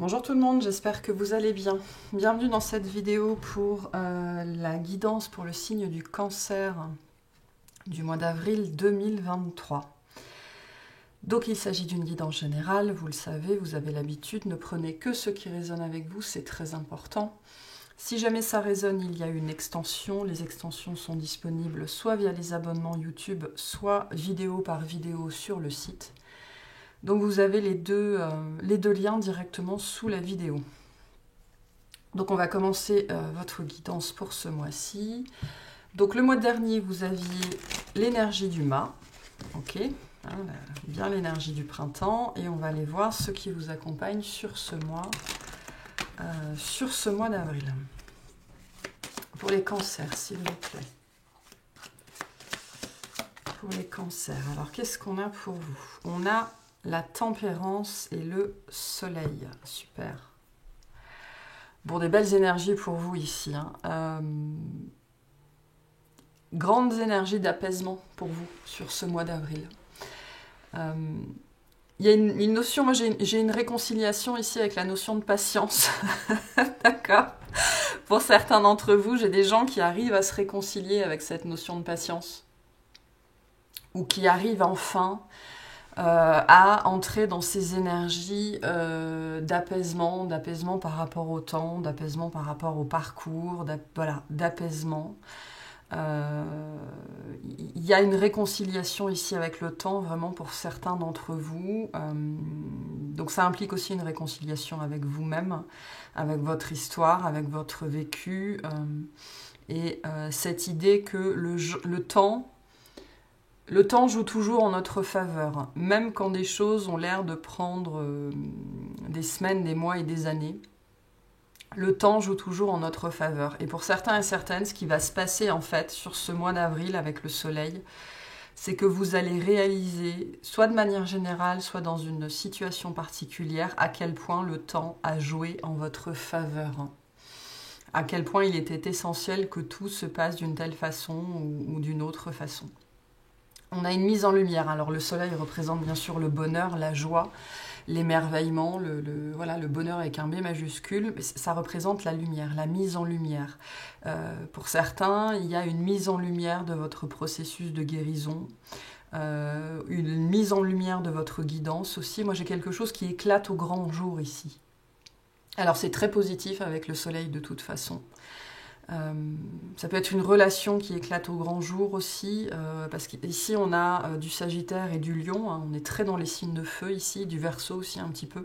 Bonjour tout le monde, j'espère que vous allez bien. Bienvenue dans cette vidéo pour la guidance pour le signe du cancer du mois d'avril 2023. Donc il s'agit d'une guidance générale, vous le savez, vous avez l'habitude, ne prenez que ce qui résonne avec vous, c'est très important. Si jamais ça résonne, il y a une extension. Les extensions sont disponibles soit via les abonnements YouTube, soit vidéo par vidéo sur le site. Donc vous avez les deux liens directement sous la vidéo. Donc on va commencer votre guidance pour ce mois-ci. Donc le mois dernier, vous aviez l'énergie du mât. Ok, hein, bien l'énergie du printemps. Et on va aller voir ce qui vous accompagne sur ce mois d'avril. Pour les cancers, s'il vous plaît. Pour les cancers. Alors qu'est-ce qu'on a pour vous? On a la tempérance et le soleil. Super. Bon, des belles énergies pour vous ici. Grandes énergies d'apaisement pour vous sur ce mois d'avril. Il y a une notion, moi j'ai une réconciliation ici avec la notion de patience. D'accord? Pour certains d'entre vous, j'ai des gens qui arrivent à se réconcilier avec cette notion de patience. Ou qui arrivent enfin à entrer dans ces énergies d'apaisement par rapport au temps, d'apaisement par rapport au parcours, d'apaisement. Il y a une réconciliation ici avec le temps, vraiment pour certains d'entre vous. Donc ça implique aussi une réconciliation avec vous-même, avec votre histoire, avec votre vécu. Et cette idée que le temps joue toujours en notre faveur, même quand des choses ont l'air de prendre des semaines, des mois et des années. Le temps joue toujours en notre faveur. Et pour certains et certaines, ce qui va se passer en fait sur ce mois d'avril avec le soleil, c'est que vous allez réaliser, soit de manière générale, soit dans une situation particulière, à quel point le temps a joué en votre faveur. À quel point il était essentiel que tout se passe d'une telle façon ou d'une autre façon. On a une mise en lumière. Alors le soleil représente bien sûr le bonheur, la joie, l'émerveillement, le bonheur avec un B majuscule. Mais ça représente la lumière, la mise en lumière. Pour certains, il y a une mise en lumière de votre processus de guérison, une mise en lumière de votre guidance aussi. Moi, j'ai quelque chose qui éclate au grand jour ici. Alors c'est très positif avec le soleil de toute façon. Ça peut être une relation qui éclate au grand jour aussi, parce qu'ici on a du Sagittaire et du Lion, hein, on est très dans les signes de feu ici, du Verseau aussi un petit peu.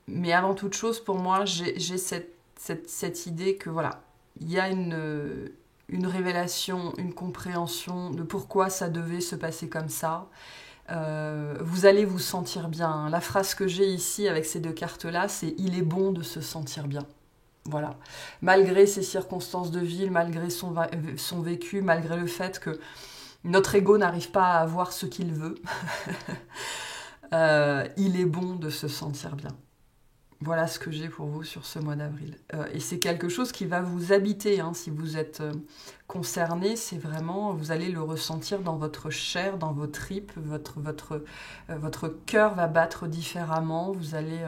Mais avant toute chose, pour moi, j'ai cette idée que voilà, il y a une révélation, une compréhension de pourquoi ça devait se passer comme ça. Vous allez vous sentir bien. La phrase que j'ai ici avec ces deux cartes-là, c'est « il est bon de se sentir bien ». Voilà. Malgré ses circonstances de vie, malgré son vécu, malgré le fait que notre ego n'arrive pas à avoir ce qu'il veut, il est bon de se sentir bien. Voilà ce que j'ai pour vous sur ce mois d'avril. Et c'est quelque chose qui va vous habiter, hein, si vous êtes concerné, c'est vraiment, vous allez le ressentir dans votre chair, dans vos tripes, votre cœur va battre différemment, vous allez...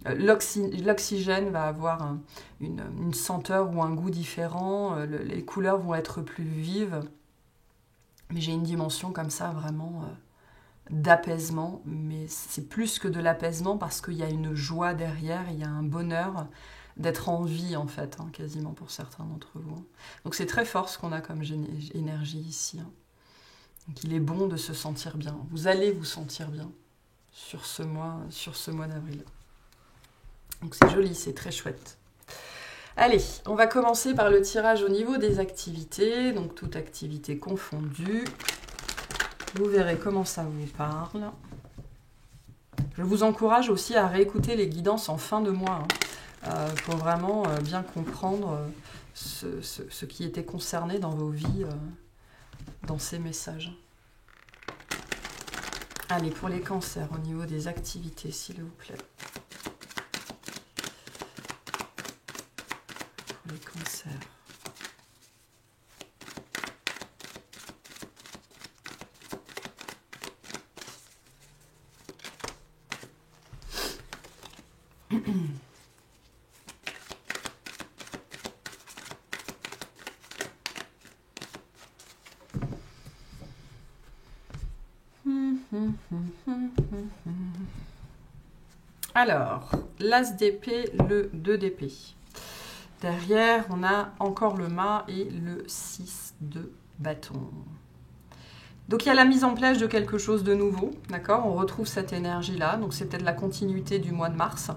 L'oxygène va avoir une senteur ou un goût différent, les couleurs vont être plus vives, mais j'ai une dimension comme ça vraiment... d'apaisement, mais c'est plus que de l'apaisement parce qu'il y a une joie derrière, il y a un bonheur d'être en vie en fait, hein, quasiment pour certains d'entre vous. Donc c'est très fort ce qu'on a comme énergie ici. Hein. Donc il est bon de se sentir bien. Vous allez vous sentir bien sur ce mois d'avril. Donc c'est joli, c'est très chouette. Allez, on va commencer par le tirage au niveau des activités, donc toute activité confondue. Vous verrez comment ça vous parle. Je vous encourage aussi à réécouter les guidances en fin de mois, hein, pour vraiment bien comprendre ce qui était concerné dans vos vies, dans ces messages. Allez, pour les cancers, au niveau des activités, s'il vous plaît. Pour les cancers. Alors, l'As d'épée, le 2 d'épée. Derrière, on a encore le mât et le 6 de bâton. Donc il y a la mise en place de quelque chose de nouveau, d'accord? On retrouve cette énergie-là, donc c'est peut-être la continuité du mois de mars.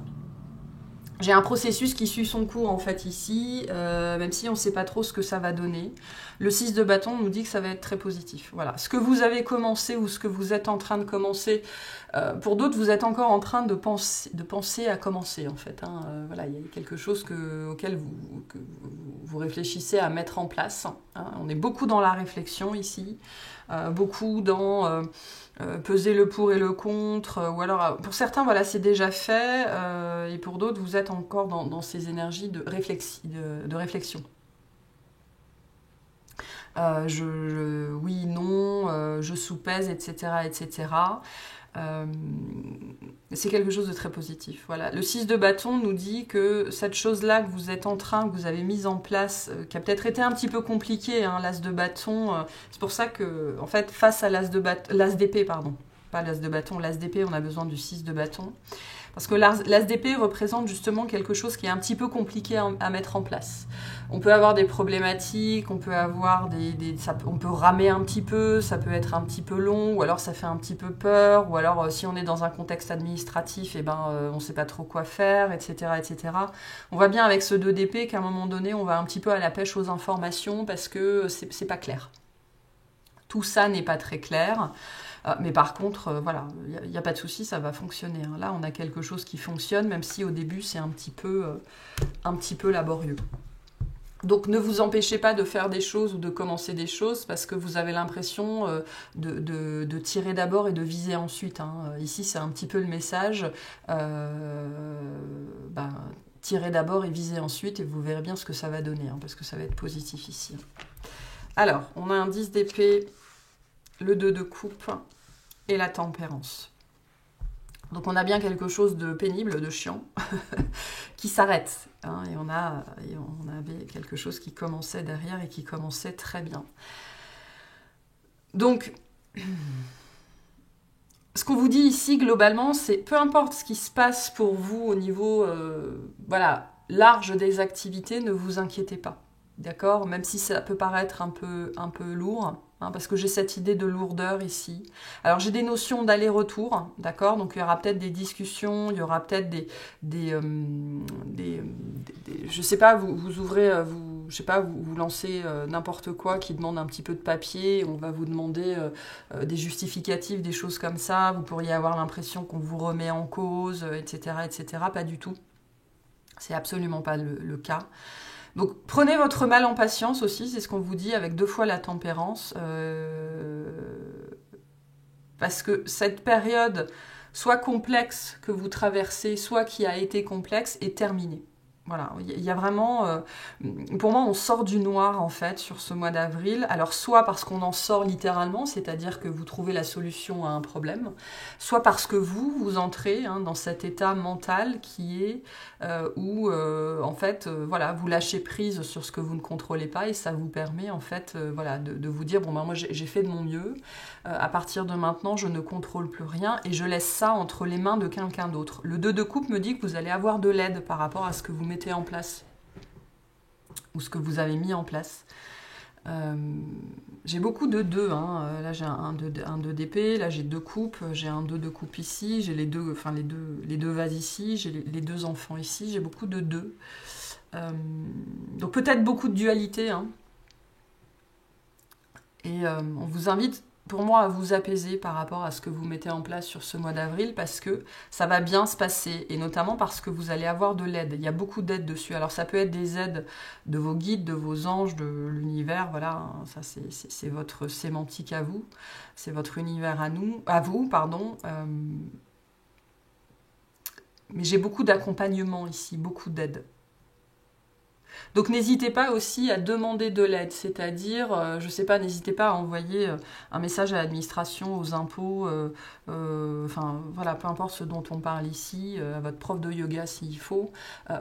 J'ai un processus qui suit son cours en fait ici, même si on ne sait pas trop ce que ça va donner. Le 6 de bâton nous dit que ça va être très positif. Voilà. Ce que vous avez commencé ou ce que vous êtes en train de commencer, pour d'autres, vous êtes encore en train de penser à commencer en fait. Hein. Voilà, il y a quelque chose auquel vous réfléchissez à mettre en place. Hein. On est beaucoup dans la réflexion ici, beaucoup dans... peser le pour et le contre, ou alors pour certains voilà c'est déjà fait, et pour d'autres vous êtes encore dans ces énergies de réflexion. Oui, non, je sous-pèse, etc. etc. C'est quelque chose de très positif. Voilà. Le 6 de bâton nous dit que cette chose-là que vous êtes en train, que vous avez mise en place, qui a peut-être été un petit peu compliquée, hein, l'As de bâton, c'est pour ça que, en fait, face à l'As d'épée, pardon, pas l'As de bâton, l'As d'épée, on a besoin du 6 de bâton. Parce que l'As d'épée représente justement quelque chose qui est un petit peu compliqué à mettre en place. On peut avoir des problématiques, on peut avoir on peut ramer un petit peu, ça peut être un petit peu long, ou alors ça fait un petit peu peur, ou alors si on est dans un contexte administratif, eh ben, on ne sait pas trop quoi faire, etc., etc. On voit bien avec ce 2 d'épée qu'à un moment donné, on va un petit peu à la pêche aux informations parce que c'est pas clair. Tout ça n'est pas très clair. Mais par contre, voilà, il n'y a pas de souci, ça va fonctionner. Hein. Là, on a quelque chose qui fonctionne, même si au début, c'est un petit peu laborieux. Donc, ne vous empêchez pas de faire des choses ou de commencer des choses parce que vous avez l'impression de tirer d'abord et de viser ensuite. Hein. Ici, c'est un petit peu le message. Tirez d'abord et visez ensuite et vous verrez bien ce que ça va donner, hein, parce que ça va être positif ici. Alors, on a un 10 d'épée, le 2 de coupe et la tempérance. Donc on a bien quelque chose de pénible, de chiant, qui s'arrête. Hein, et on avait quelque chose qui commençait derrière et qui commençait très bien. Donc, ce qu'on vous dit ici, globalement, c'est peu importe ce qui se passe pour vous au niveau large des activités, ne vous inquiétez pas. D'accord? Même si ça peut paraître un peu lourd, hein, parce que j'ai cette idée de lourdeur ici. Alors j'ai des notions d'aller-retour, d'accord? Donc il y aura peut-être des discussions, il y aura peut-être je sais pas, vous ouvrez, vous lancez n'importe quoi qui demande un petit peu de papier, on va vous demander des justificatifs, des choses comme ça, vous pourriez avoir l'impression qu'on vous remet en cause, etc., etc. Pas du tout. C'est absolument pas le cas. Donc prenez votre mal en patience aussi, c'est ce qu'on vous dit avec 2 fois la tempérance, parce que cette période, soit complexe que vous traversez, soit qui a été complexe, est terminée. Voilà, il y a vraiment, pour moi, on sort du noir en fait sur ce mois d'avril. Alors soit parce qu'on en sort littéralement, c'est-à-dire que vous trouvez la solution à un problème, soit parce que vous entrez dans cet état mental qui est où en fait, vous lâchez prise sur ce que vous ne contrôlez pas et ça vous permet en fait, de vous dire bon ben moi j'ai fait de mon mieux. À partir de maintenant, je ne contrôle plus rien et je laisse ça entre les mains de quelqu'un d'autre. Le 2 de coupe me dit que vous allez avoir de l'aide par rapport à ce que vous mettez en place ou ce que vous avez mis en place. J'ai beaucoup de 2, hein. Là j'ai un 2 d'épée, là j'ai 2 coupes, j'ai un 2 de coupe ici, j'ai les deux vases ici, j'ai les 2 enfants ici, j'ai beaucoup de 2. Donc peut-être beaucoup de dualité, hein. Et on vous invite pour moi à vous apaiser par rapport à ce que vous mettez en place sur ce mois d'avril parce que ça va bien se passer et notamment parce que vous allez avoir de l'aide. Il y a beaucoup d'aide dessus. Alors ça peut être des aides de vos guides, de vos anges, de l'univers, voilà, ça c'est votre sémantique à vous, c'est votre univers à vous, pardon. Mais j'ai beaucoup d'accompagnement ici, beaucoup d'aide. Donc n'hésitez pas aussi à demander de l'aide, c'est-à-dire, je ne sais pas, n'hésitez pas à envoyer un message à l'administration, aux impôts, enfin voilà, peu importe ce dont on parle ici, à votre prof de yoga s'il faut,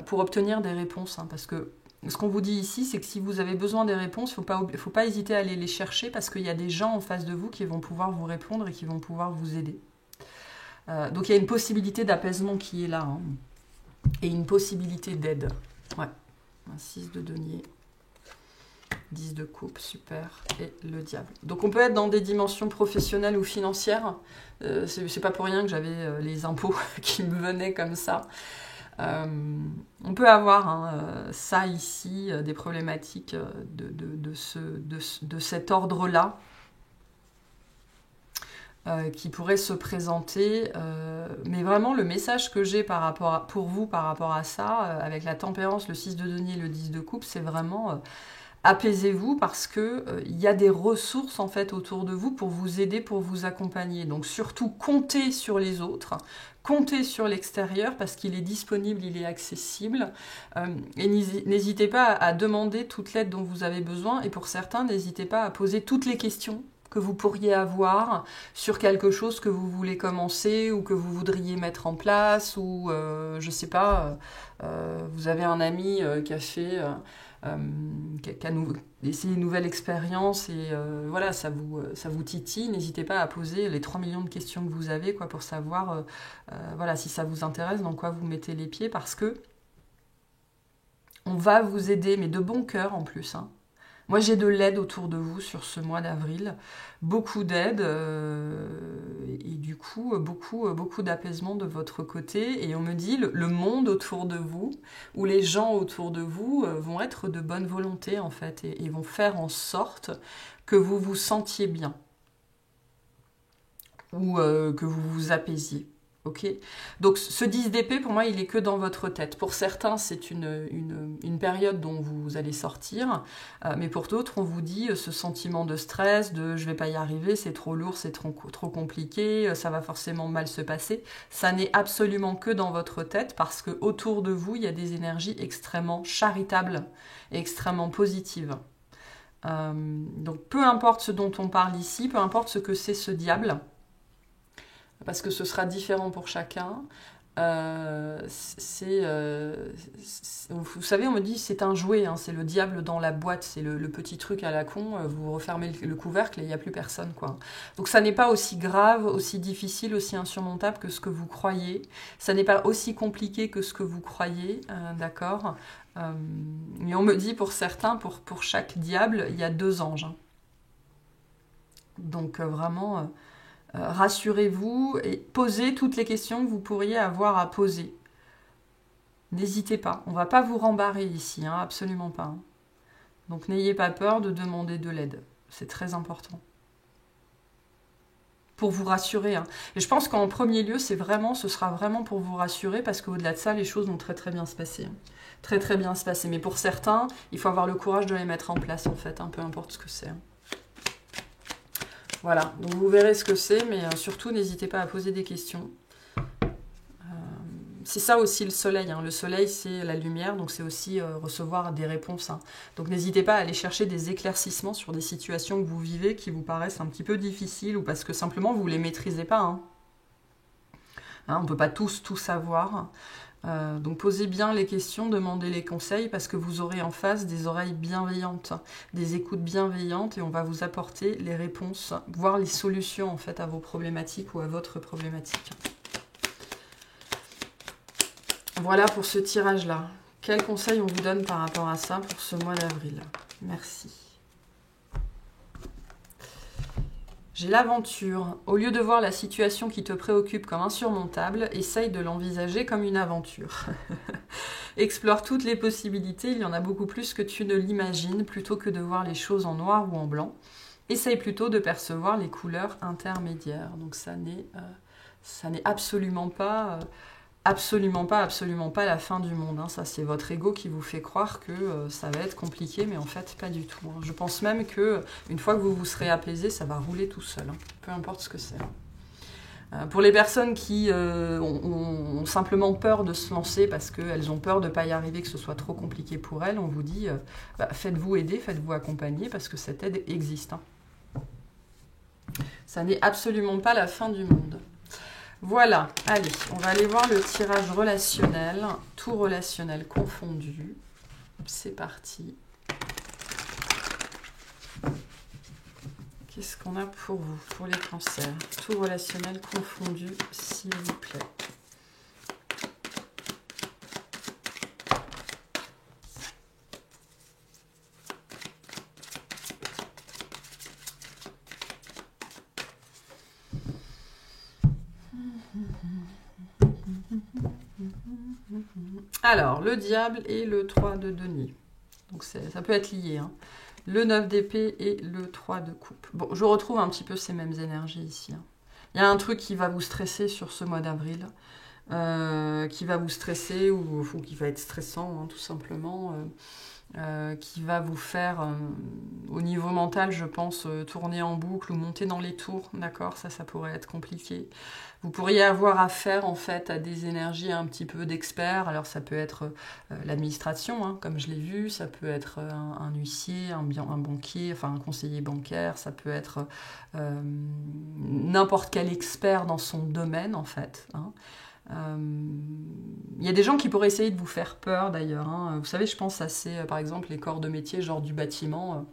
pour obtenir des réponses. Hein, parce que ce qu'on vous dit ici, c'est que si vous avez besoin des réponses, il ne faut pas hésiter à aller les chercher parce qu'il y a des gens en face de vous qui vont pouvoir vous répondre et qui vont pouvoir vous aider. Donc il y a une possibilité d'apaisement qui est là, hein, et une possibilité d'aide. Ouais. Un 6 de denier, 10 de coupe, super, et le diable. Donc on peut être dans des dimensions professionnelles ou financières. C'est pas pour rien que j'avais les impôts qui me venaient comme ça. On peut avoir ça ici, des problématiques de cet ordre-là. Qui pourrait se présenter, mais vraiment le message que j'ai pour vous par rapport à ça, avec la tempérance, le 6 de denier, le 10 de coupe, c'est vraiment apaisez-vous parce que il y a des ressources en fait autour de vous pour vous aider, pour vous accompagner. Donc surtout comptez sur les autres, comptez sur l'extérieur parce qu'il est disponible, il est accessible, et n'hésitez pas à demander toute l'aide dont vous avez besoin, et pour certains, n'hésitez pas à poser toutes les questions que vous pourriez avoir sur quelque chose que vous voulez commencer ou que vous voudriez mettre en place, ou je sais pas, vous avez un ami qui a fait qui a essayé une nouvelle expérience et voilà, ça vous titille, n'hésitez pas à poser les 3 millions de questions que vous avez pour savoir voilà, si ça vous intéresse, dans quoi vous mettez les pieds, parce que on va vous aider, mais de bon cœur en plus, hein. Moi, j'ai de l'aide autour de vous sur ce mois d'avril, beaucoup d'aide et du coup, beaucoup d'apaisement de votre côté. Et on me dit, le monde autour de vous, ou les gens autour de vous vont être de bonne volonté, en fait, et vont faire en sorte que vous vous sentiez bien, ou que vous vous apaisiez. Okay. Donc ce 10 d'épée, pour moi, il est que dans votre tête. Pour certains, c'est une période dont vous allez sortir, mais pour d'autres, on vous dit ce sentiment de stress, de je vais pas y arriver, c'est trop lourd, c'est trop compliqué, ça va forcément mal se passer. Ça n'est absolument que dans votre tête, parce que autour de vous, il y a des énergies extrêmement charitables et extrêmement positives. Donc peu importe ce dont on parle ici, peu importe ce que c'est ce diable, parce que ce sera différent pour chacun. Vous savez, on me dit c'est un jouet, hein, c'est le diable dans la boîte, c'est le petit truc à la con, vous refermez le couvercle et il n'y a plus personne, quoi. Donc ça n'est pas aussi grave, aussi difficile, aussi insurmontable que ce que vous croyez. Ça n'est pas aussi compliqué que ce que vous croyez, d'accord. Mais on me dit pour certains, pour chaque diable, il y a 2 anges. Hein. Donc vraiment... rassurez-vous et posez toutes les questions que vous pourriez avoir à poser. N'hésitez pas, on ne va pas vous rembarrer ici, hein, absolument pas. Hein. Donc n'ayez pas peur de demander de l'aide, c'est très important. Pour vous rassurer. Hein. Et je pense qu'en premier lieu, ce sera vraiment pour vous rassurer, parce qu'au-delà de ça, les choses vont très très bien se passer. Hein. Très très bien se passer. Mais pour certains, il faut avoir le courage de les mettre en place, en fait, hein, peu importe ce que c'est. Hein. Voilà, donc vous verrez ce que c'est, mais surtout, n'hésitez pas à poser des questions. C'est ça aussi le soleil. Hein. Le soleil, c'est la lumière, donc c'est aussi recevoir des réponses. Hein. Donc n'hésitez pas à aller chercher des éclaircissements sur des situations que vous vivez qui vous paraissent un petit peu difficiles, ou parce que simplement, vous ne les maîtrisez pas. Hein. Hein, on ne peut pas tout savoir. Donc posez bien les questions, demandez les conseils, parce que vous aurez en face des oreilles bienveillantes, des écoutes bienveillantes, et on va vous apporter les réponses, voire les solutions en fait à vos problématiques ou à votre problématique. Voilà pour ce tirage-là. Quels conseils on vous donne par rapport à ça pour ce mois d'avril? Merci. J'ai l'aventure. Au lieu de voir la situation qui te préoccupe comme insurmontable, essaye de l'envisager comme une aventure. Explore toutes les possibilités, il y en a beaucoup plus que tu ne l'imagines, plutôt que de voir les choses en noir ou en blanc. Essaye plutôt de percevoir les couleurs intermédiaires. Donc ça n'est absolument pas la fin du monde. Hein. Ça, c'est votre ego qui vous fait croire que ça va être compliqué, mais en fait, pas du tout. Hein. Je pense même que une fois que vous vous serez apaisé, ça va rouler tout seul. Hein. Peu importe ce que c'est. Pour les personnes qui ont simplement peur de se lancer parce qu'elles ont peur de ne pas y arriver, que ce soit trop compliqué pour elles, on vous dit faites-vous aider, faites-vous accompagner parce que cette aide existe. Hein. Ça n'est absolument pas la fin du monde. Voilà, allez, on va aller voir le tirage relationnel, tout relationnel confondu. C'est parti. Qu'est-ce qu'on a pour vous, pour les cancers? Tout relationnel confondu, s'il vous plaît. Alors, le diable et le 3 de denier. Donc ça peut être lié, hein. Le 9 d'épée et le 3 de coupe. Bon, je retrouve un petit peu ces mêmes énergies ici. Hein. Il y a un truc qui va vous stresser sur ce mois d'avril, qui va vous stresser ou qui va être stressant, hein, tout simplement, qui va vous faire, au niveau mental, je pense, tourner en boucle ou monter dans les tours, d'accord? Ça pourrait être compliqué. Vous pourriez avoir affaire, en fait, à des énergies un petit peu d'experts. Alors, ça peut être l'administration, hein, comme je l'ai vu, ça peut être un huissier, un banquier, enfin un conseiller bancaire, ça peut être n'importe quel expert dans son domaine, en fait, hein. Il y a des gens qui pourraient essayer de vous faire peur d'ailleurs, hein. Vous savez, je pense à par exemple les corps de métier, genre du bâtiment,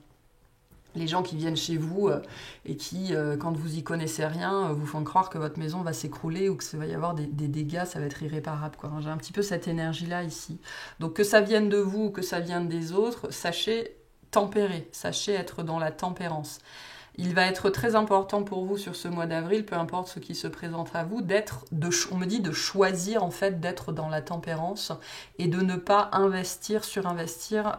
les gens qui viennent chez vous et qui, quand vous y connaissez rien, vous font croire que votre maison va s'écrouler ou que ça va y avoir des dégâts, ça va être irréparable, quoi. J'ai un petit peu cette énergie-là ici. Donc que ça vienne de vous ou que ça vienne des autres, sachez tempérer, sachez être dans la tempérance. Il va être très important pour vous sur ce mois d'avril, peu importe ce qui se présente à vous, on me dit de choisir en fait d'être dans la tempérance et de ne pas surinvestir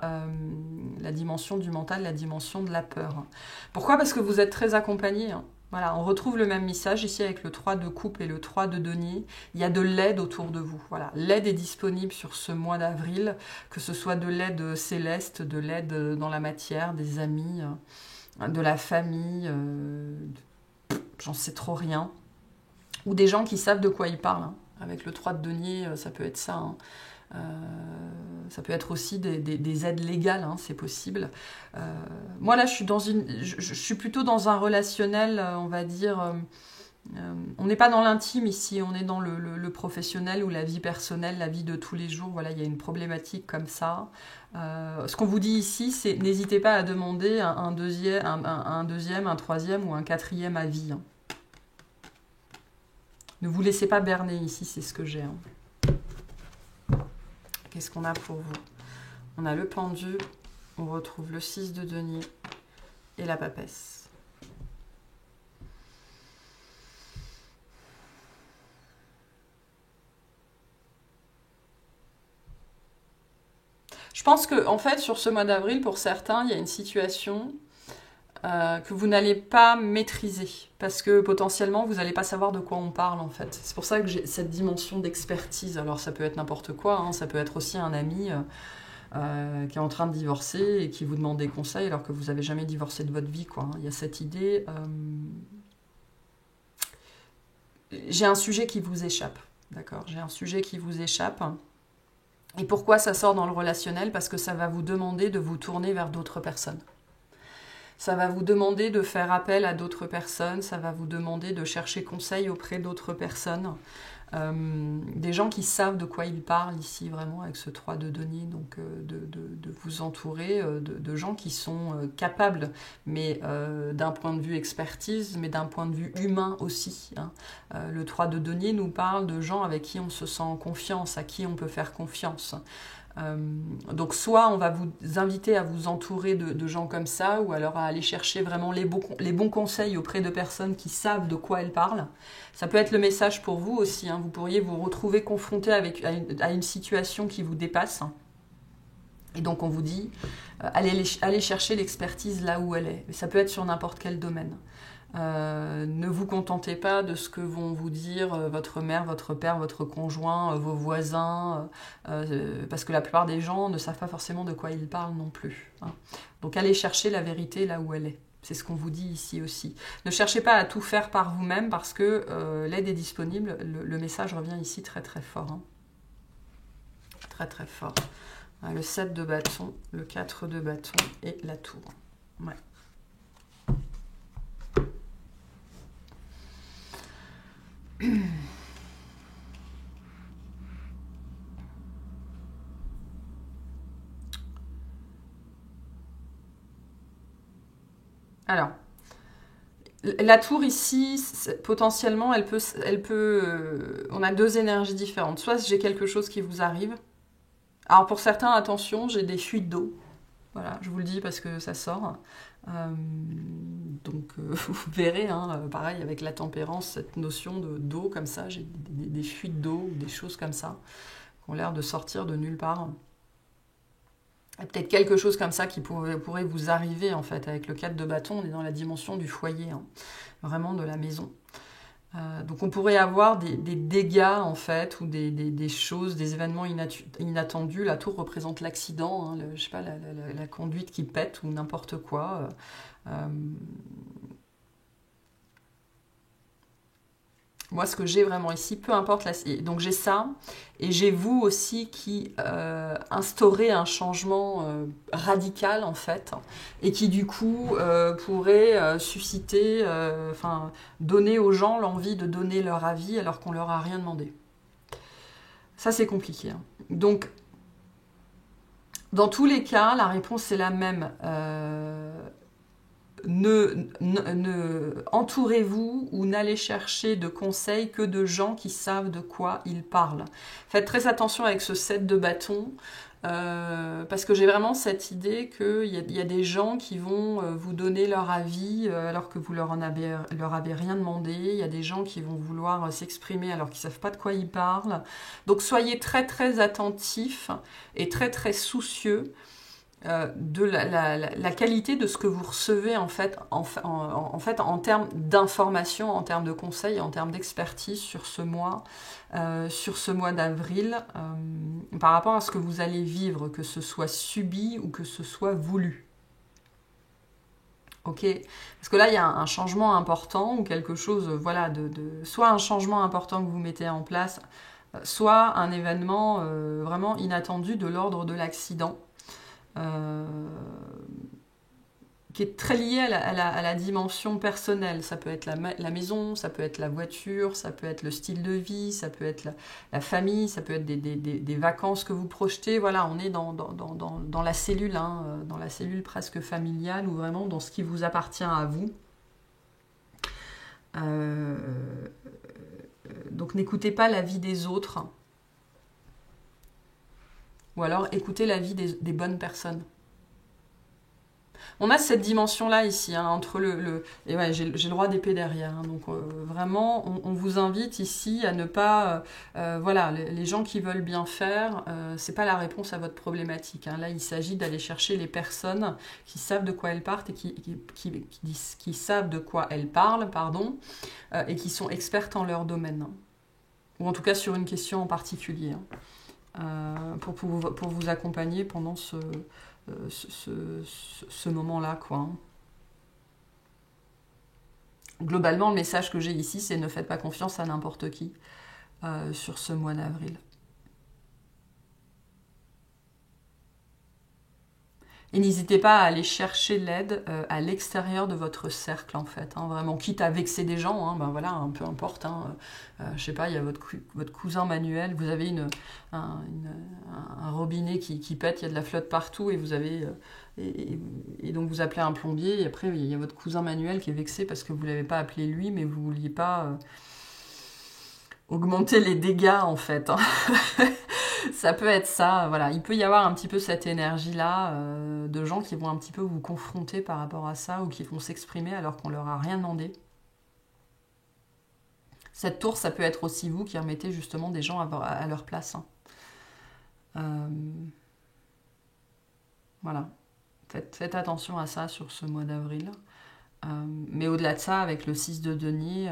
la dimension du mental, la dimension de la peur. Pourquoi? Parce que vous êtes très accompagné, hein. Voilà, on retrouve le même message ici avec le 3 de coupe et le 3 de denier. Il y a de l'aide autour de vous. Voilà, l'aide est disponible sur ce mois d'avril, que ce soit de l'aide céleste, de l'aide dans la matière, des amis, de la famille, j'en sais trop rien, ou des gens qui savent de quoi ils parlent, hein. Avec le 3 de denier, ça peut être ça, hein. Ça peut être aussi des aides légales, hein, c'est possible. Moi là, je suis plutôt dans un relationnel, on va dire, on n'est pas dans l'intime ici, on est dans le professionnel ou la vie personnelle, la vie de tous les jours. Voilà, il y a une problématique comme ça. Ce qu'on vous dit ici, c'est n'hésitez pas à demander un deuxième, un troisième ou un quatrième avis, hein. Ne vous laissez pas berner ici, c'est ce que j'ai, hein. Qu'est-ce qu'on a pour vous? On a le pendu, on retrouve le 6 de denier et la papesse. Je pense que, en fait, sur ce mois d'avril, pour certains, il y a une situation que vous n'allez pas maîtriser, parce que potentiellement, vous n'allez pas savoir de quoi on parle, en fait. C'est pour ça que j'ai cette dimension d'expertise. Alors, ça peut être n'importe quoi, hein. Ça peut être aussi un ami qui est en train de divorcer et qui vous demande des conseils alors que vous n'avez jamais divorcé de votre vie, quoi, hein. Il y a cette idée... J'ai un sujet qui vous échappe, d'accord? J'ai un sujet qui vous échappe. Et pourquoi ça sort dans le relationnel? Parce que ça va vous demander de vous tourner vers d'autres personnes. Ça va vous demander de faire appel à d'autres personnes, ça va vous demander de chercher conseil auprès d'autres personnes. Des gens qui savent de quoi ils parlent ici, vraiment, avec ce 3 de denier, donc de vous entourer de gens qui sont capables, mais d'un point de vue expertise, mais d'un point de vue humain aussi, hein. Le 3 de denier nous parle de gens avec qui on se sent en confiance, à qui on peut faire confiance. Donc soit on va vous inviter à vous entourer de gens comme ça, ou alors à aller chercher vraiment les bons conseils auprès de personnes qui savent de quoi elles parlent. Ça peut être le message pour vous aussi, hein. Vous pourriez vous retrouver confronté à une situation qui vous dépasse. Et donc on vous dit, allez chercher l'expertise là où elle est. Ça peut être sur n'importe quel domaine. Ne vous contentez pas de ce que vont vous dire votre mère, votre père, votre conjoint, vos voisins, parce que la plupart des gens ne savent pas forcément de quoi ils parlent non plus, hein. Donc allez chercher la vérité là où elle est. C'est ce qu'on vous dit ici aussi. Ne cherchez pas à tout faire par vous-même parce que l'aide est disponible. Le message revient ici très très fort. Hein. Très très fort. Le 7 de bâton, le 4 de bâton et la tour. Ouais. Alors, la tour ici, potentiellement, on a deux énergies différentes. Soit j'ai quelque chose qui vous arrive. Alors pour certains, attention, j'ai des fuites d'eau. Voilà, je vous le dis parce que ça sort. Donc vous verrez, hein, pareil avec la tempérance, cette notion d'eau comme ça, j'ai des fuites d'eau ou des choses comme ça qui ont l'air de sortir de nulle part. Il y a peut-être quelque chose comme ça qui pourrait vous arriver en fait. Avec le 4 de bâton, on est dans la dimension du foyer, hein, vraiment de la maison. Donc on pourrait avoir des dégâts en fait, ou des choses, des événements inattendus. La tour représente l'accident, hein, je sais pas, la conduite qui pète ou n'importe quoi. Moi, ce que j'ai vraiment ici, peu importe donc j'ai ça, et j'ai vous aussi qui instaurez un changement radical en fait, et qui du coup pourrait susciter, donner aux gens l'envie de donner leur avis alors qu'on leur a rien demandé. Ça, c'est compliqué. Hein. Donc, dans tous les cas, la réponse est la même. Entourez-vous ou n'allez chercher de conseils que de gens qui savent de quoi ils parlent. Faites très attention avec ce 7 de bâton, parce que j'ai vraiment cette idée qu'il y a des gens qui vont vous donner leur avis alors que vous leur avez rien demandé. Il y a des gens qui vont vouloir s'exprimer alors qu'ils ne savent pas de quoi ils parlent. Donc soyez très très attentifs et très très soucieux de la qualité de ce que vous recevez en fait en termes d'information, en termes de conseils, en termes d'expertise sur ce mois d'avril, par rapport à ce que vous allez vivre, que ce soit subi ou que ce soit voulu. Ok, parce que là il y a un changement important ou quelque chose, voilà, soit un changement important que vous mettez en place, soit un événement vraiment inattendu de l'ordre de l'accident. Qui est très lié à la dimension personnelle. Ça peut être la maison, ça peut être la voiture, ça peut être le style de vie, ça peut être la famille, ça peut être des vacances que vous projetez. Voilà, on est dans la cellule, hein, dans la cellule presque familiale, ou vraiment dans ce qui vous appartient à vous. Donc n'écoutez pas l'avis des autres. Ou alors écoutez l'avis des bonnes personnes. On a cette dimension-là ici, hein, entre et ouais, j'ai le roi d'épée derrière. Hein, donc vraiment, on vous invite ici à ne pas... voilà, les gens qui veulent bien faire, c'est pas la réponse à votre problématique. Hein. Là, il s'agit d'aller chercher les personnes qui savent de quoi elles partent et qui savent de quoi elles parlent, pardon, et qui sont expertes en leur domaine. Hein. Ou en tout cas sur une question en particulier. Hein. Pour vous accompagner pendant ce moment-là, quoi. Globalement, le message que j'ai ici, c'est ne faites pas confiance à n'importe qui sur ce mois d'avril. Et n'hésitez pas à aller chercher l'aide à l'extérieur de votre cercle, en fait. Hein, vraiment, quitte à vexer des gens, hein, ben voilà, hein, peu importe. Hein, je sais pas, il y a votre cousin Manuel, vous avez un robinet qui pète, il y a de la flotte partout, et vous avez... et donc vous appelez un plombier, et après il y a votre cousin Manuel qui est vexé parce que vous ne l'avez pas appelé lui, mais vous ne vouliez pas augmenter les dégâts, en fait. Hein. Ça peut être ça, voilà. Il peut y avoir un petit peu cette énergie-là de gens qui vont un petit peu vous confronter par rapport à ça ou qui vont s'exprimer alors qu'on leur a rien demandé. Cette tour, ça peut être aussi vous qui remettez justement des gens à leur place. Hein. Voilà. Faites attention à ça sur ce mois d'avril. Mais au-delà de ça, avec le 6 de denier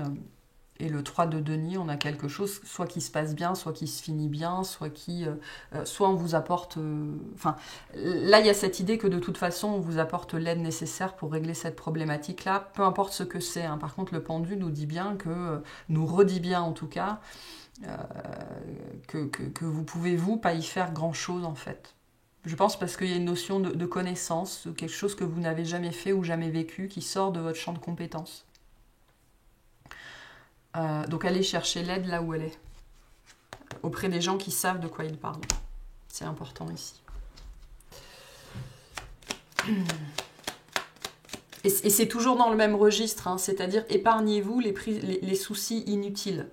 Et le 3 de denier, on a quelque chose, soit qui se passe bien, soit qui se finit bien, soit soit on vous apporte... Enfin, là, il y a cette idée que de toute façon, on vous apporte l'aide nécessaire pour régler cette problématique-là, peu importe ce que c'est. Hein. Par contre, le pendu nous dit bien nous redit bien en tout cas, que vous pouvez, vous, pas y faire grand-chose en fait. Je pense parce qu'il y a une notion de connaissance, de quelque chose que vous n'avez jamais fait ou jamais vécu, qui sort de votre champ de compétences. Donc allez chercher l'aide là où elle est, auprès des gens qui savent de quoi ils parlent. C'est important ici. Et c'est toujours dans le même registre, hein, c'est-à-dire épargnez-vous les soucis inutiles.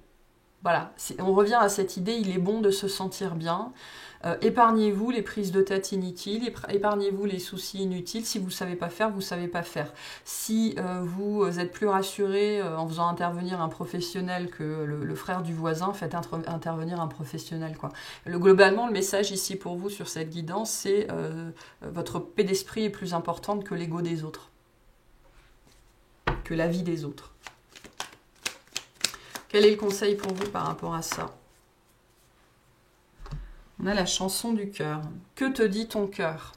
Voilà, on revient à cette idée, il est bon de se sentir bien. Épargnez-vous les prises de tête inutiles, épargnez-vous les soucis inutiles. Si vous ne savez pas faire, vous ne savez pas faire. Si vous êtes plus rassuré en faisant intervenir un professionnel que le frère du voisin, faites intervenir un professionnel, quoi. Globalement, le message ici pour vous sur cette guidance, c'est votre paix d'esprit est plus importante que l'ego des autres, que la vie des autres. Quel est le conseil pour vous par rapport à ça? On a la chanson du cœur. Que te dit ton cœur?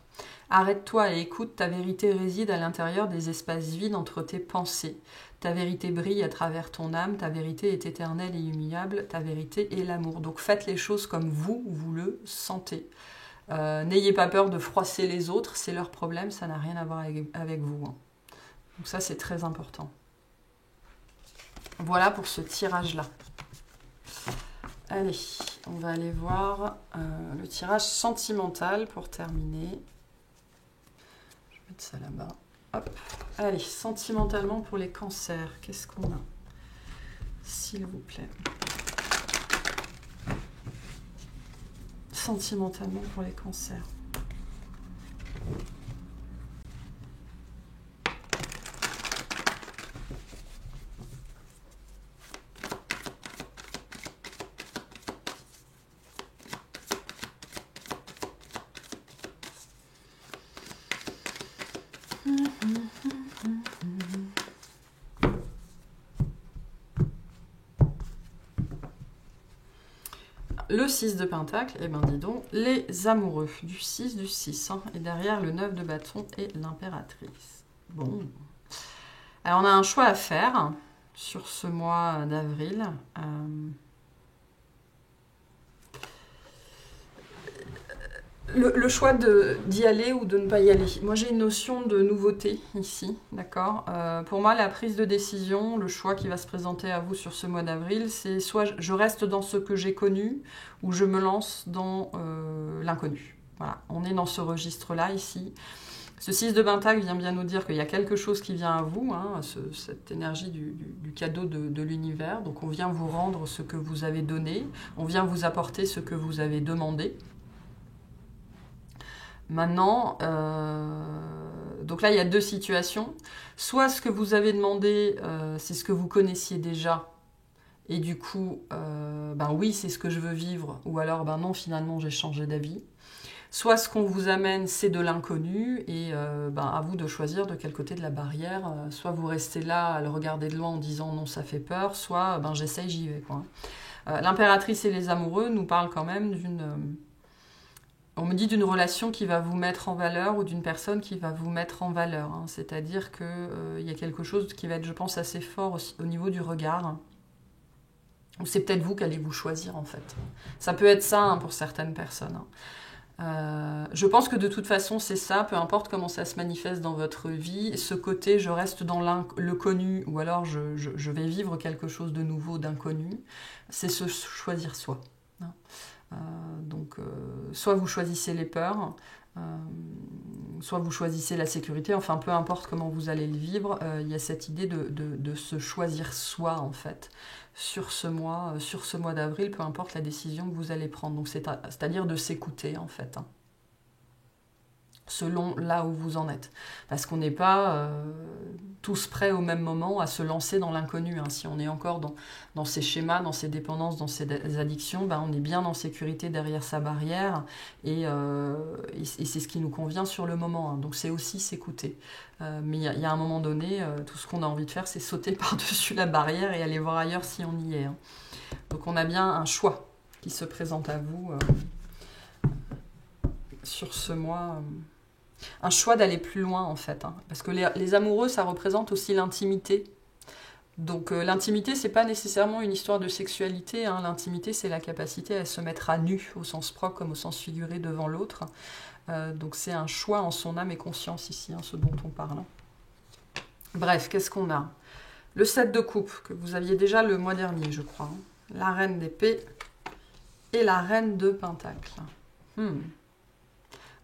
Arrête-toi et écoute, ta vérité réside à l'intérieur des espaces vides entre tes pensées. Ta vérité brille à travers ton âme, ta vérité est éternelle et immuable, ta vérité est l'amour. Donc faites les choses comme vous le sentez. N'ayez pas peur de froisser les autres, c'est leur problème, ça n'a rien à voir avec vous. Hein. Donc ça, c'est très important. Voilà pour ce tirage-là. Allez, on va aller voir le tirage sentimental pour terminer. Je vais mettre ça là-bas. Hop. Allez, sentimentalement pour les cancers, qu'est-ce qu'on a? S'il vous plaît. Sentimentalement pour les cancers. Le 6 de Pentacle, et ben dis donc, les amoureux, du 6 du 6, hein, et derrière le 9 de bâton et l'impératrice. Bon. Alors on a un choix à faire sur ce mois d'avril. Le choix d'y aller ou de ne pas y aller. Moi, j'ai une notion de nouveauté ici, d'accord. Pour moi, la prise de décision, le choix qui va se présenter à vous sur ce mois d'avril, c'est soit je reste dans ce que j'ai connu, ou je me lance dans l'inconnu. Voilà, on est dans ce registre-là ici. Ce 6 de Pentacle vient bien nous dire qu'il y a quelque chose qui vient à vous, hein, cette énergie du cadeau de l'univers. Donc, on vient vous rendre ce que vous avez donné, on vient vous apporter ce que vous avez demandé. Maintenant, donc là, il y a deux situations. Soit ce que vous avez demandé, c'est ce que vous connaissiez déjà, et du coup, ben oui, c'est ce que je veux vivre, ou alors, ben non, finalement, j'ai changé d'avis. Soit ce qu'on vous amène, c'est de l'inconnu, et ben à vous de choisir de quel côté de la barrière. Soit vous restez là à le regarder de loin en disant non, ça fait peur, soit ben j'essaye, j'y vais, quoi. L'impératrice et les amoureux nous parlent quand même d'une... On me dit d'une relation qui va vous mettre en valeur ou d'une personne qui va vous mettre en valeur. Hein. C'est-à-dire qu'il y a quelque chose qui va être, je pense, assez fort aussi, au niveau du regard. Ou c'est peut-être vous qui allez vous choisir, en fait. Ça peut être ça, hein, pour certaines personnes. Je pense que de toute façon, c'est ça, peu importe comment ça se manifeste dans votre vie. Ce côté, je reste dans le connu, ou alors je vais vivre quelque chose de nouveau, d'inconnu, c'est se choisir soi. Hein. Donc, soit vous choisissez les peurs, soit vous choisissez la sécurité, enfin peu importe comment vous allez le vivre, il y a cette idée de se choisir soi en fait, sur ce mois d'avril, peu importe la décision que vous allez prendre. Donc c'est-à-dire de s'écouter en fait. Hein. selon là où vous en êtes. Parce qu'on n'est pas tous prêts au même moment à se lancer dans l'inconnu. Hein. Si on est encore dans ces schémas, dans ces dépendances, dans ces addictions, ben on est bien en sécurité derrière sa barrière et c'est ce qui nous convient sur le moment. Hein. Donc c'est aussi s'écouter. Mais il y a un moment donné, tout ce qu'on a envie de faire, c'est sauter par-dessus la barrière et aller voir ailleurs si on y est. Hein. Donc on a bien un choix qui se présente à vous sur ce mois. Un choix d'aller plus loin en fait. Hein. Parce que les amoureux, ça représente aussi l'intimité. Donc l'intimité, c'est pas nécessairement une histoire de sexualité. Hein. L'intimité, c'est la capacité à se mettre à nu, au sens propre comme au sens figuré devant l'autre. Donc c'est un choix en son âme et conscience ici, hein, ce dont on parle. Bref, qu'est-ce qu'on a? Le 7 de coupe, que vous aviez déjà le mois dernier, je crois. Hein. La reine d'épée et la reine de pentacles.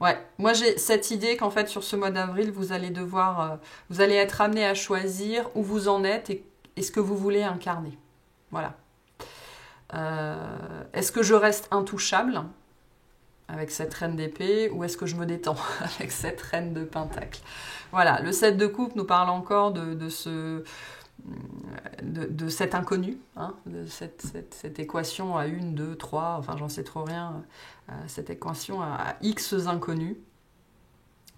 Ouais, moi j'ai cette idée qu'en fait sur ce mois d'avril, vous allez être amené à choisir où vous en êtes et ce que vous voulez incarner. Voilà. Est-ce que je reste intouchable avec cette reine d'épée ou est-ce que je me détends avec cette reine de pentacles? Voilà, le 7 de coupe nous parle encore de cet inconnu, hein, de cette équation à 1, 2, 3, enfin j'en sais trop rien, cette équation à X inconnus,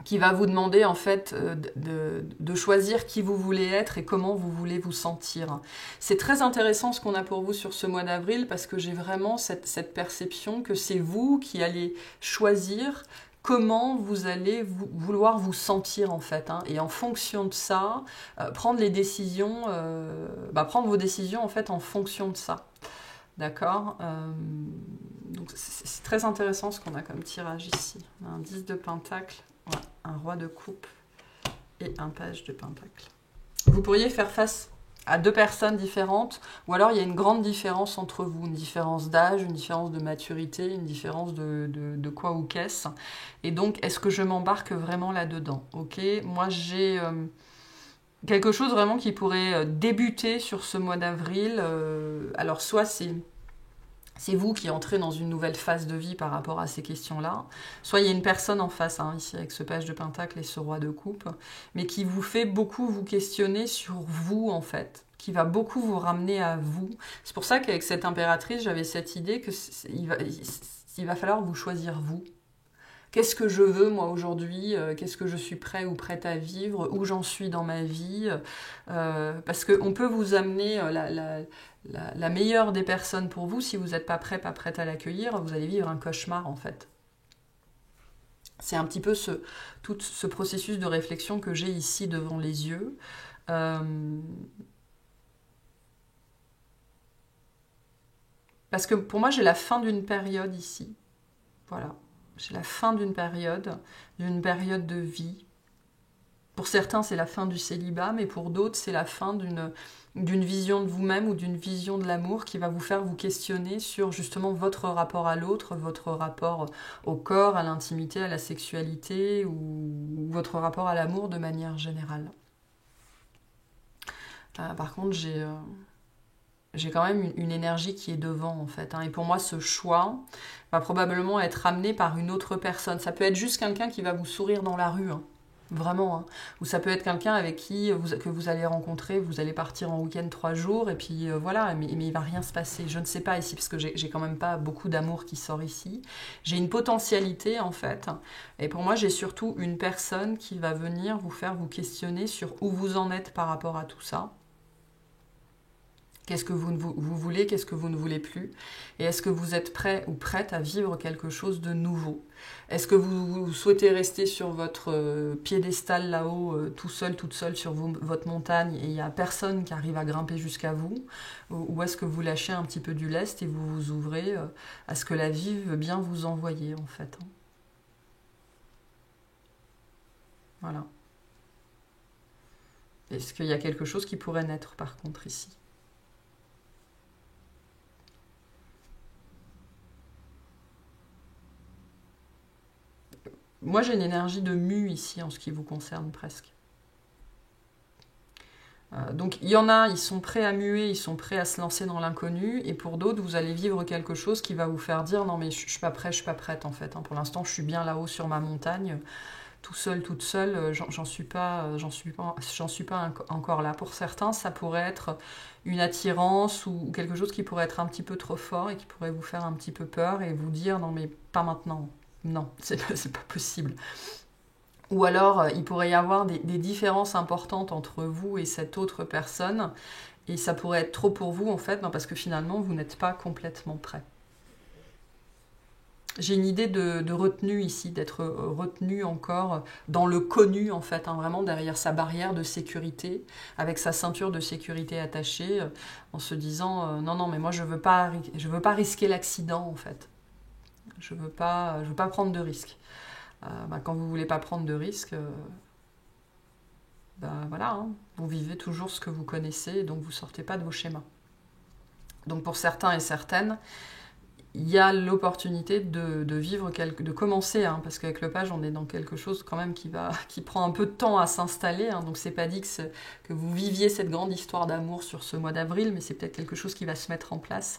qui va vous demander en fait de choisir qui vous voulez être et comment vous voulez vous sentir. C'est très intéressant ce qu'on a pour vous sur ce mois d'avril parce que j'ai vraiment cette perception que c'est vous qui allez choisir comment vous allez vouloir vous sentir en fait. Hein, et en fonction de ça, prendre vos décisions en fait en fonction de ça. D'accord donc c'est très intéressant ce qu'on a comme tirage ici. On a un 10 de pentacle, ouais, un roi de coupe et un page de pentacle. Vous pourriez faire face à deux personnes différentes, ou alors il y a une grande différence entre vous, une différence d'âge, une différence de maturité, une différence de quoi ou qu'est-ce. Et donc, est-ce que je m'embarque vraiment là-dedans? Ok, moi j'ai quelque chose vraiment qui pourrait débuter sur ce mois d'avril. Alors soit c'est vous qui entrez dans une nouvelle phase de vie par rapport à ces questions-là. Soit il y a une personne en face, hein, ici avec ce page de pentacle et ce roi de coupe, mais qui vous fait beaucoup vous questionner sur vous en fait, qui va beaucoup vous ramener à vous. C'est pour ça qu'avec cette impératrice, j'avais cette idée qu'il va falloir vous choisir vous. Qu'est-ce que je veux moi aujourd'hui? Qu'est-ce que je suis prêt ou prête à vivre? Où j'en suis dans ma vie? Parce qu'on peut vous amener la meilleure des personnes pour vous. Si vous n'êtes pas prêt, pas prête à l'accueillir, vous allez vivre un cauchemar en fait. C'est un petit peu tout ce processus de réflexion que j'ai ici devant les yeux. Parce que pour moi, j'ai la fin d'une période ici. Voilà. J'ai la fin d'une période de vie. Pour certains, c'est la fin du célibat, mais pour d'autres, c'est la fin d'une vision de vous-même ou d'une vision de l'amour qui va vous faire vous questionner sur justement votre rapport à l'autre, votre rapport au corps, à l'intimité, à la sexualité ou votre rapport à l'amour de manière générale. Par contre, j'ai quand même une énergie qui est devant en fait. Hein. Et pour moi, ce choix va probablement être amené par une autre personne. Ça peut être juste quelqu'un qui va vous sourire dans la rue, hein. Vraiment. Hein. Ou ça peut être quelqu'un avec que vous allez rencontrer, vous allez partir en week-end 3 jours et puis voilà, mais il va rien se passer. Je ne sais pas ici parce que j'ai quand même pas beaucoup d'amour qui sort ici. J'ai une potentialité en fait. Et pour moi, j'ai surtout une personne qui va venir vous faire vous questionner sur où vous en êtes par rapport à tout ça. Qu'est-ce que vous voulez, qu'est-ce que vous ne voulez plus? Et est-ce que vous êtes prêt ou prête à vivre quelque chose de nouveau? Est-ce que vous souhaitez rester sur votre piédestal là-haut, tout seul, toute seule sur votre montagne et il n'y a personne qui arrive à grimper jusqu'à vous? Ou est-ce que vous lâchez un petit peu du lest et vous vous ouvrez à ce que la vie veut bien vous envoyer en fait? Hein. Voilà. Est-ce qu'il y a quelque chose qui pourrait naître par contre ici? Moi, j'ai une énergie de mue ici en ce qui vous concerne presque. Donc, il y en a, ils sont prêts à muer, ils sont prêts à se lancer dans l'inconnu. Et pour d'autres, vous allez vivre quelque chose qui va vous faire dire « Non, mais je suis pas prêt, je suis pas prête en fait. Hein. Pour l'instant, je suis bien là-haut sur ma montagne. tout seul, toute seule, j'en suis pas, encore là. Pour certains, ça pourrait être une attirance ou quelque chose qui pourrait être un petit peu trop fort et qui pourrait vous faire un petit peu peur et vous dire non mais pas maintenant, non, c'est pas possible. Ou alors il pourrait y avoir des différences importantes entre vous et cette autre personne et ça pourrait être trop pour vous en fait, parce que finalement vous n'êtes pas complètement prêt. J'ai une idée de retenue ici, d'être retenu encore dans le connu en fait, vraiment derrière sa barrière de sécurité, avec sa ceinture de sécurité attachée, en se disant non mais moi je veux pas risquer l'accident en fait, je veux pas prendre de risques. Quand vous voulez pas prendre de risques, voilà, vous vivez toujours ce que vous connaissez, et donc vous sortez pas de vos schémas. Donc pour certains et certaines, il y a l'opportunité de vivre, de commencer, parce qu'avec le page, on est dans quelque chose quand même qui prend un peu de temps à s'installer, donc c'est pas dit que vous viviez cette grande histoire d'amour sur ce mois d'avril, mais c'est peut-être quelque chose qui va se mettre en place,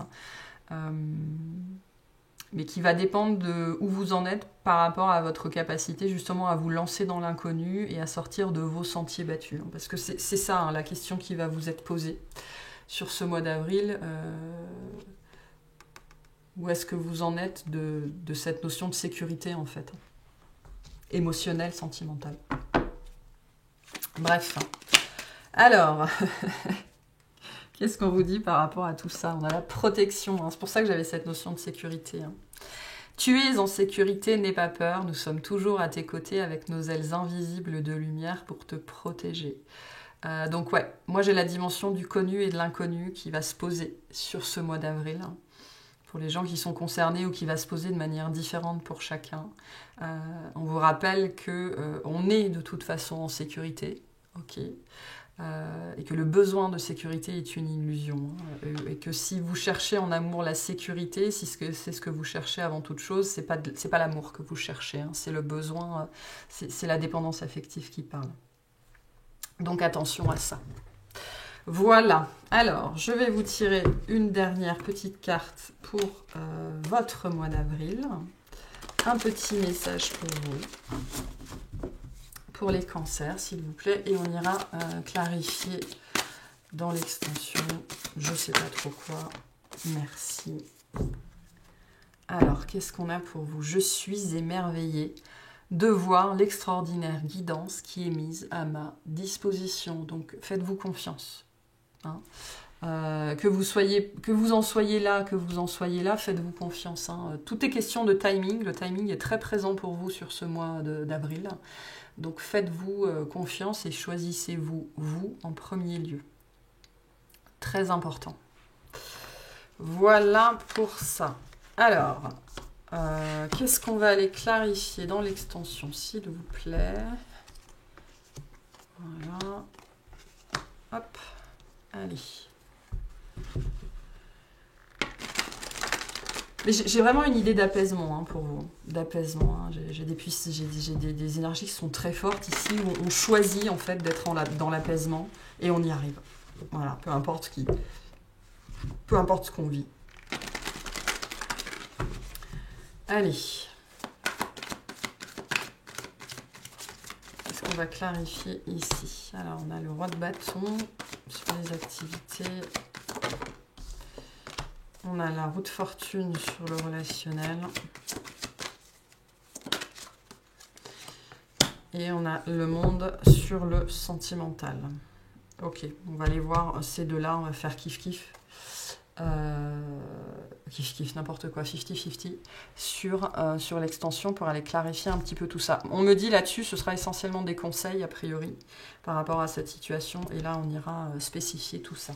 mais qui va dépendre de où vous en êtes par rapport à votre capacité justement à vous lancer dans l'inconnu et à sortir de vos sentiers battus, parce que c'est ça la question qui va vous être posée sur ce mois d'avril. Où est-ce que vous en êtes de cette notion de sécurité, en fait, émotionnelle, sentimentale. Bref. Alors, qu'est-ce qu'on vous dit par rapport à tout ça? On a la protection, c'est pour ça que j'avais cette notion de sécurité. Tu es en sécurité, n'aie pas peur, nous sommes toujours à tes côtés avec nos ailes invisibles de lumière pour te protéger. Donc ouais, moi j'ai la dimension du connu et de l'inconnu qui va se poser sur ce mois d'avril. Pour les gens qui sont concernés ou qui va se poser de manière différente pour chacun. On vous rappelle qu'on est de toute façon en sécurité, ok, et que le besoin de sécurité est une illusion, et que si vous cherchez en amour la sécurité, si c'est ce que vous cherchez avant toute chose, c'est pas l'amour que vous cherchez, c'est le besoin, c'est la dépendance affective qui parle. Donc attention à ça. Voilà, alors je vais vous tirer une dernière petite carte pour votre mois d'avril. Un petit message pour vous, pour les cancers s'il vous plaît, et on ira clarifier dans l'extension, je sais pas trop quoi, merci. Alors, qu'est-ce qu'on a pour vous? Je suis émerveillée de voir l'extraordinaire guidance qui est mise à ma disposition, donc faites-vous confiance. Que vous en soyez là, faites-vous confiance. Tout est question de timing. Le timing est très présent pour vous sur ce mois d'avril. Donc faites-vous confiance et choisissez-vous, vous, en premier lieu. Très important. Voilà pour ça. Alors, qu'est-ce qu'on va aller clarifier dans l'extension, s'il vous plaît? Voilà. Hop. Allez. Mais j'ai vraiment une idée d'apaisement pour vous. D'apaisement. J'ai des énergies qui sont très fortes ici, où on choisit en fait d'être dans l'apaisement et on y arrive. Voilà, peu importe ce qu'on vit. Allez. Qu'est-ce qu'on va clarifier ici? Alors, on a le roi de bâton sur les activités. On a la roue de fortune sur le relationnel. Et on a le monde sur le sentimental. Ok, on va aller voir ces deux-là, on va faire kiff-kiff. Kiff-kiff, n'importe quoi, 50-50, sur l'extension pour aller clarifier un petit peu tout ça. On me dit là-dessus, ce sera essentiellement des conseils, a priori, par rapport à cette situation. Et là, on ira spécifier tout ça.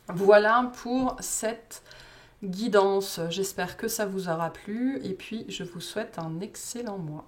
Voilà pour cette guidance. J'espère que ça vous aura plu. Et puis, je vous souhaite un excellent mois.